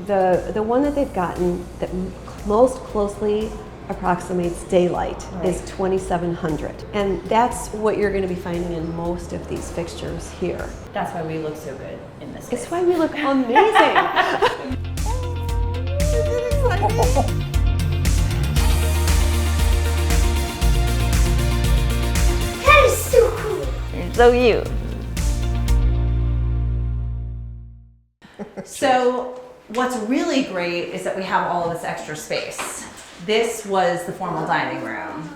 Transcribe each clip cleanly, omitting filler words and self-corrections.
The one that they've gotten that most closely approximates daylight is 2700, and that's what you're going to be finding in most of these fixtures here. That's why we look so good in this It's space. why we look amazing. That is so cool. So you. So what's really great is that we have all of this extra space. This was the formal dining room.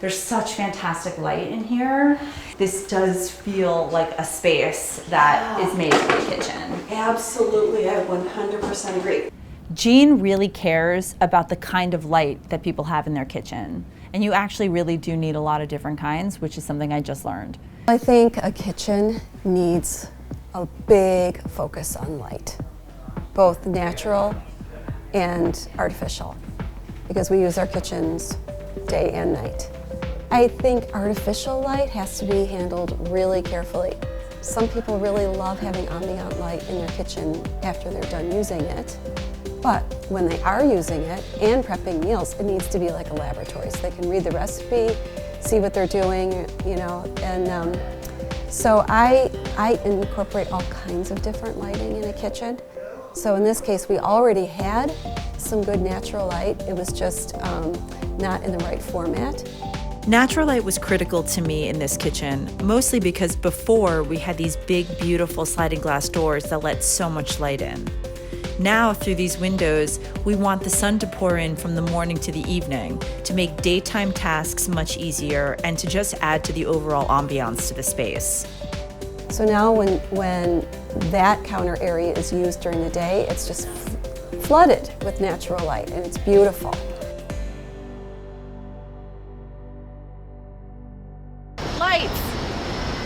There's such fantastic light in here. This does feel like a space that is made for the kitchen. Absolutely, I 100% agree. Jean really cares about the kind of light that people have in their kitchen. And you actually really do need a lot of different kinds, which is something I just learned. I think a kitchen needs a big focus on light, both natural and artificial, because we use our kitchens day and night. I think artificial light has to be handled really carefully. Some people really love having ambient light in their kitchen after they're done using it, but when they are using it and prepping meals, it needs to be like a laboratory so they can read the recipe, see what they're doing, you know, and so I incorporate all kinds of different lighting in a kitchen. So in this case, we already had some good natural light. It was just not in the right format. Natural light was critical to me in this kitchen, mostly because before we had these big, beautiful sliding glass doors that let so much light in. Now, through these windows, we want the sun to pour in from the morning to the evening to make daytime tasks much easier and to just add to the overall ambiance to the space. So now when that counter area is used during the day, it's just flooded with natural light, and it's beautiful. Lights!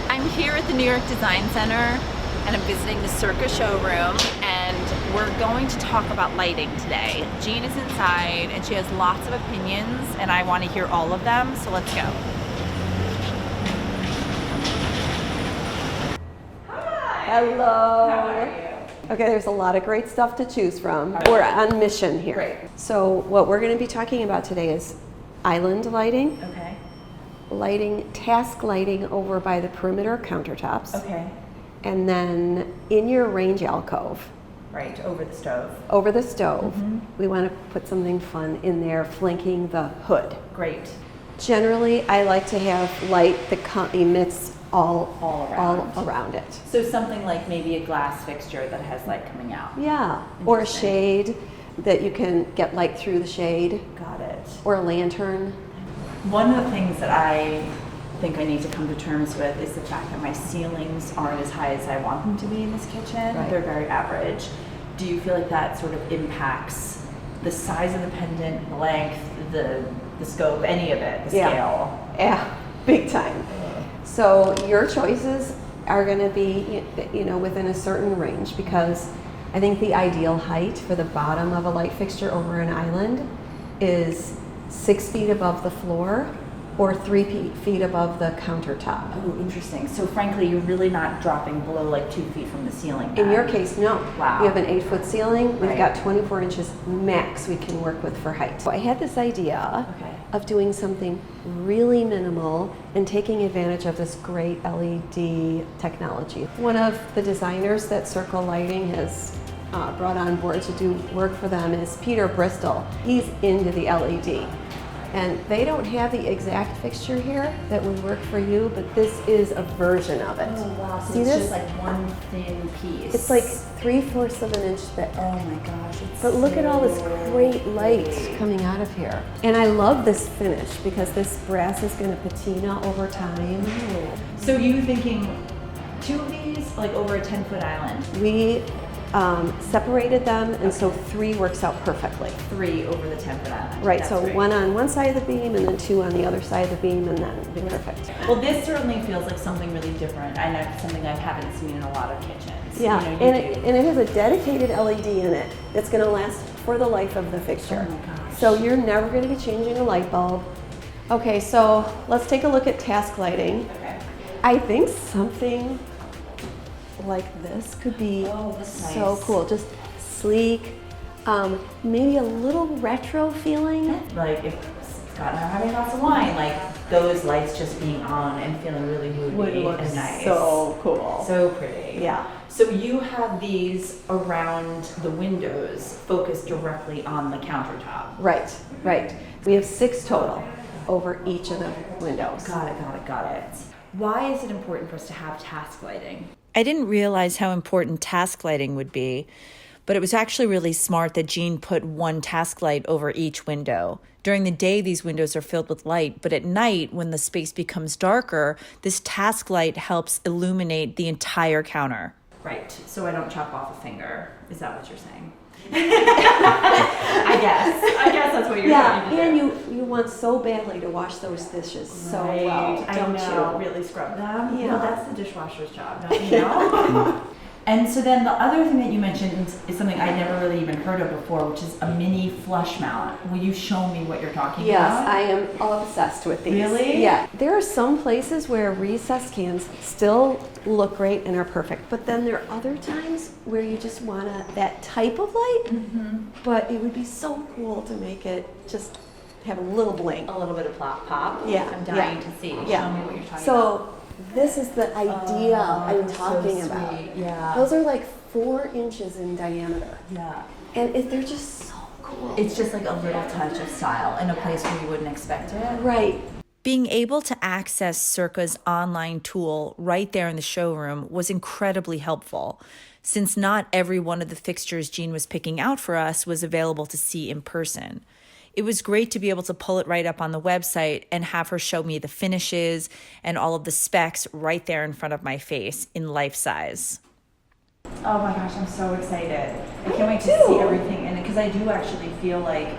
I'm here at the New York Design Center and I'm visiting the Circa showroom, and we're going to talk about lighting today. Jean is inside and she has lots of opinions and I want to hear all of them, so let's go. Hello. How are you? Okay, there's a lot of great stuff to choose from. We're on mission here. Great. So what we're going to be talking about today is island lighting, Okay. lighting, task lighting over by the perimeter countertops, Okay. and then in your range alcove, Right, over the stove. over the stove, we want to put something fun in there flanking the hood. Great. Generally, I like to have light that emits all around. around it. So something like maybe a glass fixture that has light coming out. Yeah, or a Interesting. shade that you can get light through the shade, Got it. or a lantern. One of the things that I think I need to come to terms with is the fact that my ceilings aren't as high as I want them to be in this kitchen. Right. They're very average. Do you feel like that sort of impacts the size of the pendant, the length, the scope, any of it, the scale? Yeah, big time. So your choices are going to be, you know, within a certain range, because I think the ideal height for the bottom of a light fixture over an island is 6 feet above the floor or 3 feet above the countertop. Oh, interesting. So frankly, you're really not dropping below like 2 feet from the ceiling then. In your case, no. Wow. You have an 8-foot ceiling. We've Right. got 24 inches max we can work with for height. So I had this idea Okay. of doing something really minimal and taking advantage of this great LED technology. One of the designers that Circle Lighting has brought on board to do work for them is Peter Bristol. He's into the LED. And they don't have the exact fixture here that would work for you, but this is a version of it. Oh wow, so See it's this? just like one thin piece. It's like 3/4 of an inch thick. oh my gosh, it's But look at all this so great light big. coming out of here. And I love this finish because this brass is going to patina over time. So you thinking 2 of these, like over a 10-foot island? We separated them, and so 3 works out perfectly. 3 over the 10-foot island. Right, That's so great. 1 on one side of the beam and then 2 on the other side of the beam, and then it'll be perfect. Well, this certainly feels like something really different. I know something I haven't seen in a lot of kitchens. Yeah, You know, and you it has a dedicated LED in it that's going to last for the life of the fixture. Oh my gosh. So you're never going to be changing a light bulb. Okay, so let's take a look at task lighting. Okay. I think something like this could be Oh, that's so nice. cool. Just sleek, maybe a little retro feeling. Like if Scott and I are having a glass of wine, like those lights just being on and feeling really moody and nice. So cool. So pretty. Yeah. So you have these around the windows focused directly on the countertop. Right, right. We have 6 total over each of the windows. Got it. Why is it important for us to have task lighting? I didn't realize how important task lighting would be, but it was actually really smart that Jean put one task light over each window. During the day, these windows are filled with light, but at night, when the space becomes darker, this task light helps illuminate the entire counter. Right, so I don't chop off a finger. Is that what you're saying? I guess that's what you're trying to do. And you want so badly to wash those dishes so well, don't you? Really scrub them. Yeah. Well, that's the dishwasher's job, don't you know? And so then the other thing that you mentioned is something I never really even heard of before, which is a mini flush mount. Will you show me what you're talking Yes, about? I am obsessed with these. Really? Yeah. There are some places where recessed cans still look great and are perfect, but then there are other times where you just want that type of light, but it would be so cool to make it just have a little bling. A little bit of pop. Yeah, I'm dying yeah. to see. Yeah. Show me what you're talking about. So this is the idea I'm talking so about. sweet. Yeah. Those are like 4 inches in diameter, Yeah. and they're just so cool. It's just like a little touch of style in a place where you wouldn't expect it. Right. Being able to access Circa's online tool right there in the showroom was incredibly helpful, since not every one of the fixtures Jean was picking out for us was available to see in person. It was great to be able to pull it right up on the website and have her show me the finishes and all of the specs right there in front of my face in life size. Oh my gosh, I'm so excited. I can't wait to see everything in it, because I do actually feel like,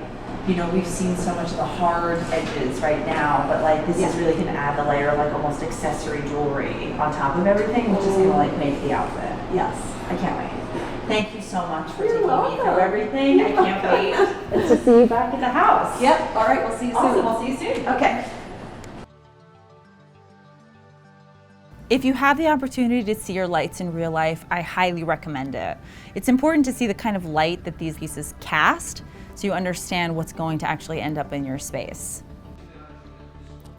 you know, we've seen so much of the hard edges right now, but like this is really gonna add the layer of like almost accessory jewelry on top of everything, which is gonna like make the outfit. Yes. I can't wait. Thank you so much for taking me through everything. I can't wait To see you back at the house. Yep. All right. We'll see you soon. Awesome, we'll see you soon. Okay. If you have the opportunity to see your lights in real life, I highly recommend it. It's important to see the kind of light that these pieces cast so you understand what's going to actually end up in your space.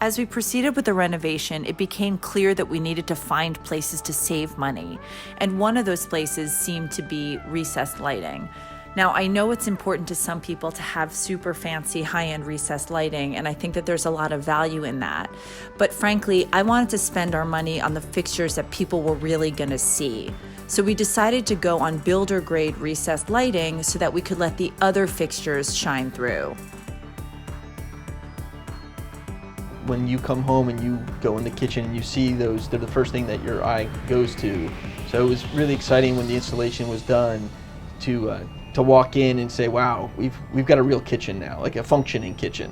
As we proceeded with the renovation, it became clear that we needed to find places to save money, and one of those places seemed to be recessed lighting. Now, I know it's important to some people to have super fancy high-end recessed lighting, and I think that there's a lot of value in that. But frankly, I wanted to spend our money on the fixtures that people were really gonna see. So we decided to go on builder-grade recessed lighting so that we could let the other fixtures shine through. When you come home and you go in the kitchen and you see those, they're the first thing that your eye goes to. So it was really exciting when the installation was done to walk in and say, wow, we've got a real kitchen now, like a functioning kitchen.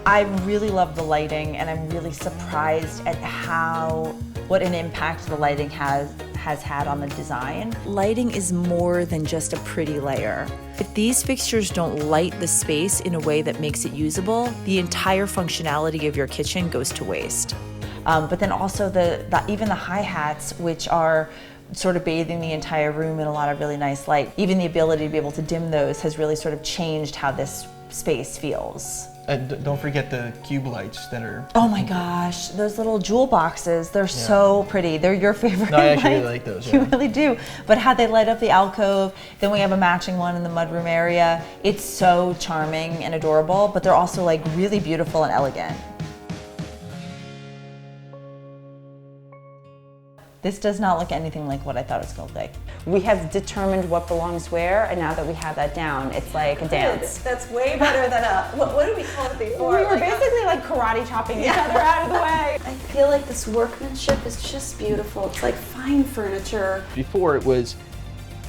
I really love the lighting, and I'm really surprised at what an impact the lighting has had on the design. Lighting is more than just a pretty layer. If these fixtures don't light the space in a way that makes it usable, the entire functionality of your kitchen goes to waste. But then also even the hi-hats, which are sort of bathing the entire room in a lot of really nice light. Even the ability to be able to dim those has really sort of changed how this space feels. And don't forget the cube lights that are... Oh my gosh, those little jewel boxes, they're so pretty. They're your favorite No, I actually lights. really like those, You yeah. really do. But how they light up the alcove, then we have a matching one in the mudroom area. It's so charming and adorable, but they're also like really beautiful and elegant. This does not look anything like what I thought it was going to look like. We have determined what belongs where, and now that we have that down, it's like a dance. That's way better than what did we call it before? We were basically like karate chopping each other out of the way. I feel like this workmanship is just beautiful. It's like fine furniture. Before it was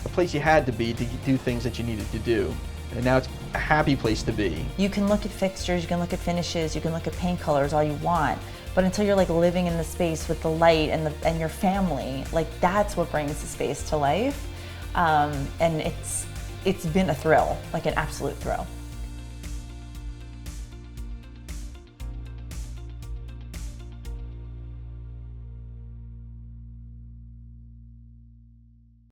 a place you had to be to do things that you needed to do. And now it's a happy place to be. You can look at fixtures, you can look at finishes, you can look at paint colors all you want. But until you're like living in the space with the light and your family, like that's what brings the space to life. And it's been a thrill, like an absolute thrill.